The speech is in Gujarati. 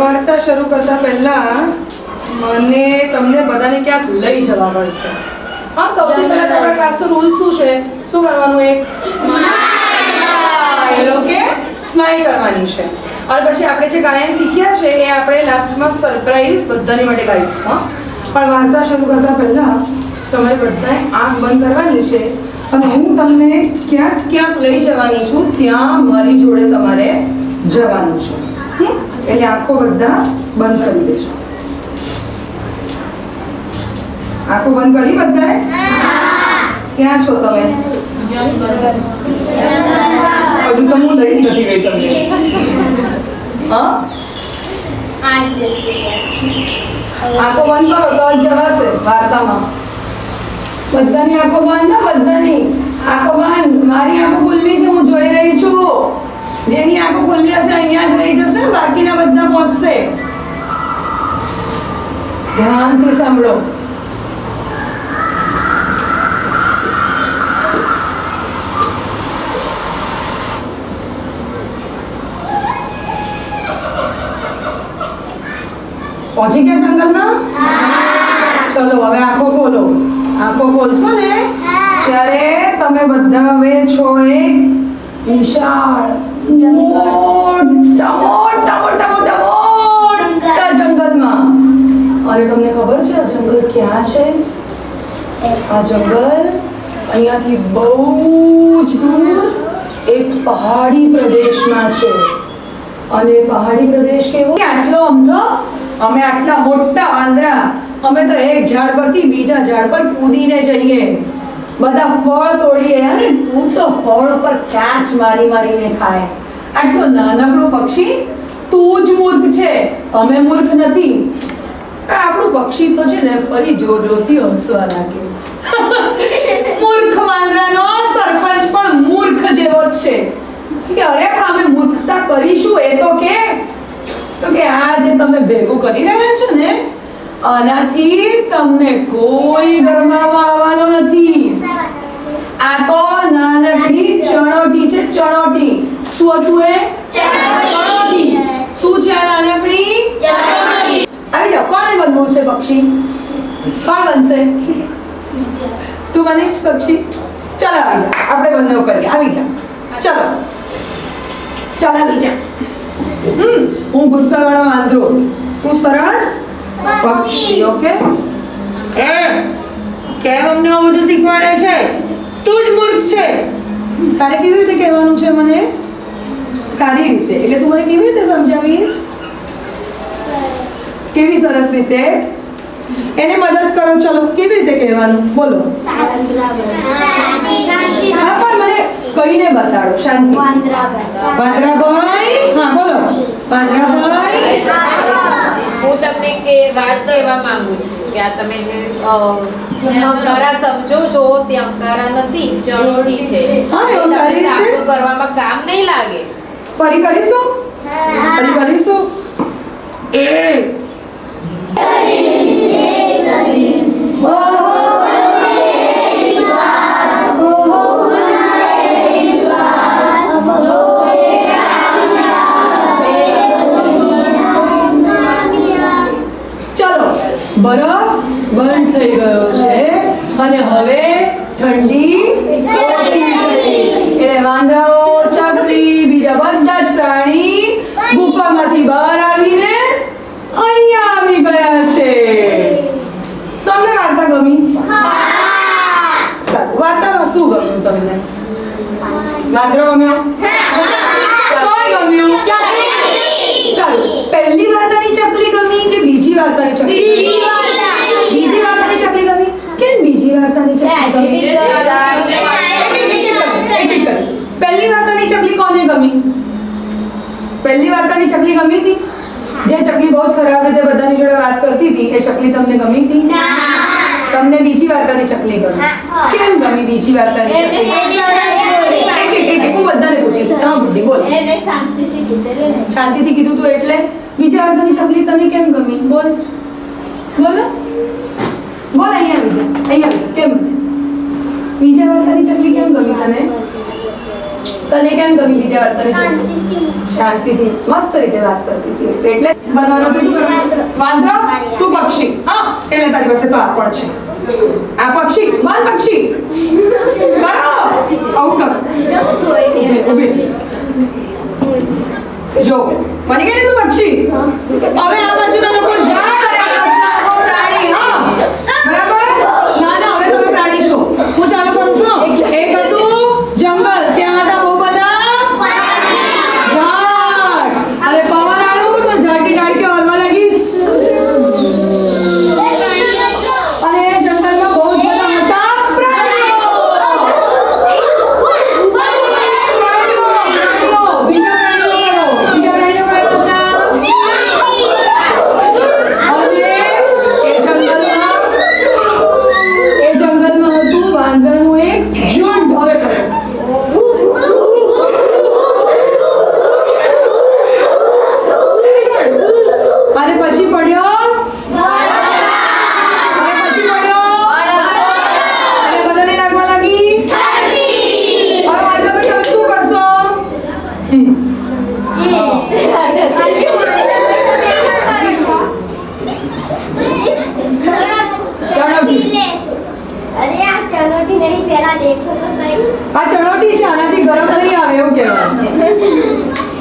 વાર્તા શરૂ કરતા પહેલા મને તમને બધાને ક્યાંક લઈ જવા પડશે. હા, સૌથી પહેલા તમારા ક્લાસનો રૂલ શું છે? શું કરવાનું? એક સ્માઈલ. ઓકે, સ્માઈલ કરવાની છે. અને પછી આપણે જે ગાયન શીખ્યા છે એ આપણે લાસ્ટમાં સરપ્રાઈઝ બધાની માટે ગાઈશું. હા, પણ વાર્તા શરૂ કરતા પહેલા તમારે બધાએ આંખ બંધ કરવાની છે અને હું તમને ક્યાંક ક્યાંક લઈ જવાની છું, ત્યાં મારી જોડે તમારે જવાનું છે. એટલે આંખો બધા બંધ કરી દેજો. આંખો બંધ કરી બધાએ? ક્યાં છો તમે? હજુ તો હું લઈ જ નથી ગઈ તમને. હા, આંખો બંધ કરો તો જ જવાશે વાર્તામાં. બધાની આંખો બંધ ના, બધાની આંખો બંધ. મારી આંખો ખુલ્લી છે, હું જોઈ રહી છું. જેની આંખો ખુલ્લી હશે અહીંયા જ રહી જશે, બાકીના બધા પહોંચશે. ધ્યાનથી સાંભળો. પહોંચી ગયા જંગલમાં? ચલો હવે આંખો ખોલો. આંખો ખોલશો ને ત્યારે તમે બધા હવે છો એક વિશાળ મોટા જંગલમાં. અને તમને ખબર છે આ જંગલ ક્યાં છે? આ જંગલ અહીંયાથી બહુ જ દૂર એક પહાડી પ્રદેશમાં છે. અને પહાડી પ્રદેશ કેવો? આટલો અમથો. અમે આટલા મોટા વાંદરા, અમે તો એક ઝાડ પરથી બીજા ઝાડ પર કૂદીને જઈએ, બધા ફળ તોડીએ. અને તું તો ફળ પર ચાંચ મારી મારીને ખાય. આટલું નાનકડું પક્ષી, તું જ મૂર્ખ છે, અમે મૂર્ખ નથી. આપણું પક્ષી તો છે ને ફરી જોર જોરથી હસવા લાગે. મૂર્ખ વાંદરાનો સરપંચ પણ મૂર્ખ જેવો જ છે કે અરે પણ અમે મૂર્ખતા કરીશું એ તો કે આ જે તમે ભેગું કરી રહ્યા છો ને આનાથી તમને કોઈ ગરમાવા આવવાનો નથી. આ તો નાનકડી ચણોટી છે, ચણોટી. શું હતું એ? ચણોટી. શું છે આ નાનકડી ચણોટી? આવી જાઓ. કોણે બનવું છે પક્ષી? કોણ બનશે? તું બનીશ પક્ષી? ચાલો આવી જાઓ, આપણે બંને કરીએ. આવી જાઓ, ચાલો ચાલ આવી જા. હું ગુસ્સાવાળો વાંદરો, તું સરસ પક્ષી. ઓકે, એ કેમ અમને આવું બધું શીખવાડે છે? તું જ મૂર્ખ છે. તારે કેવી રીતે કહેવાનું છે મને? સારી રીતે. એટલે તું મને કેવી રીતે સમજાવીશ? કેવી સરસ રીતે? એને મદદ કરો. ચલો, કેવી રીતે કહેવાનું બોલો? હા, પણ મને કહીને બતાડો. શાંતિ. વાંદરાભાઈ. હા બોલો વાંદરાભાઈ. હું તમને કે વાત તો એવા માંગુ છું કે આ તમે જે અંકારા સમજો છો તે અંકારા નથી, ચણોટી છે. હા, એવું સારી રીતે આટલું કરવામાં કામ નહીં લાગે. ફરી કરીશું? ફરી કરીશું? એ બરફ બંધ થઈ ગયો છે અને હવે ઠંડી ઓછી થઈ. એટલે વાંદરાઓ, ચકલી, બીજા બધા જ પ્રાણી ગુફામાંથી બહાર આવીને અહીંયા આવી ગયા છે. તમને વાર્તા ગમી? સારું. વાર્તામાં શું ગમ્યું તમને? વાંદરો ગમ્યો? કોણ ગમ્યું? સારું. પહેલી વાર્તાની ચકલી ગમી કે બીજી વાર્તાની ચકલી? બીજી વાર્તાની ચકલી ગમી. કેમ બીજી વાર્તાની ચકલી ગમી? પહેલી વાર્તાની ચકલી કોને ગમી? પહેલી વાર્તાની ચકલી ગમી હતી? જે ચકલી બહુ જ ખરાબ રીતે બધાની જોડે વાત કરતી હતી એ ચકલી તમને ગમી હતી? તમને બીજી વાર્તાની ચકલી ગમી. કેમ ગમી બીજી વાર્તાની ચકલી? હું બધાને પૂછીશ. હા બુદ્ધિ બોલ. શાંતિથી કીધું તું એટલે બીજા વાર્તાની ચકલી તને કેમ ગમી? બોલ બોલો બોલ. અહીંયા આવી જા. અહીંયા કેમ બીજા વાર્તાની ચકલી કેમ ગમી તને? તને કેમ ગમી બીજા વાર્તાની ચકલી? શાંતિથી મસ્ત રીતે વાત કરતી હતી એટલે બનવાનું તો શું કરવાનું? વાંદરો તું પક્ષી હા એટલે તારી પાસે તો આ પણ છે આ પક્ષી બન પક્ષી કરો આવું કર ઊભી જો બની ગઈ ને તું પક્ષી હવે આ બાજુના લોકો ઝાડ અને આ બાજુના લોકો પ્રાણી હા બરાબર ના ના હવે તમે પ્રાણી છો હું ચાલુ કરું છું એક હતું જંગલ ત્યાં હતા બહુ બધા ઝાડ અને પવન આવ્યું તો ઝાડની ડાળીઓ હલવા લાગી અને જંગલમાં બહુ જ બધા હતા પ્રાણીઓ બીજા પ્રાણીઓ કયો હતા અને એ જંગલમાં હતું વાંદરાનું એક ઝુંડ હવે કરો અને પછી પડ્યો અને પછી પડ્યો અને બધાને લાગવા લાગી હવે વાંદરાભાઈ તમે શું કરશો अरे यार चलोटी नहीं पहला देखो तो सही આ ચણોટી છે આનાથી ગરમ નહીં આવે એવું કહેવાય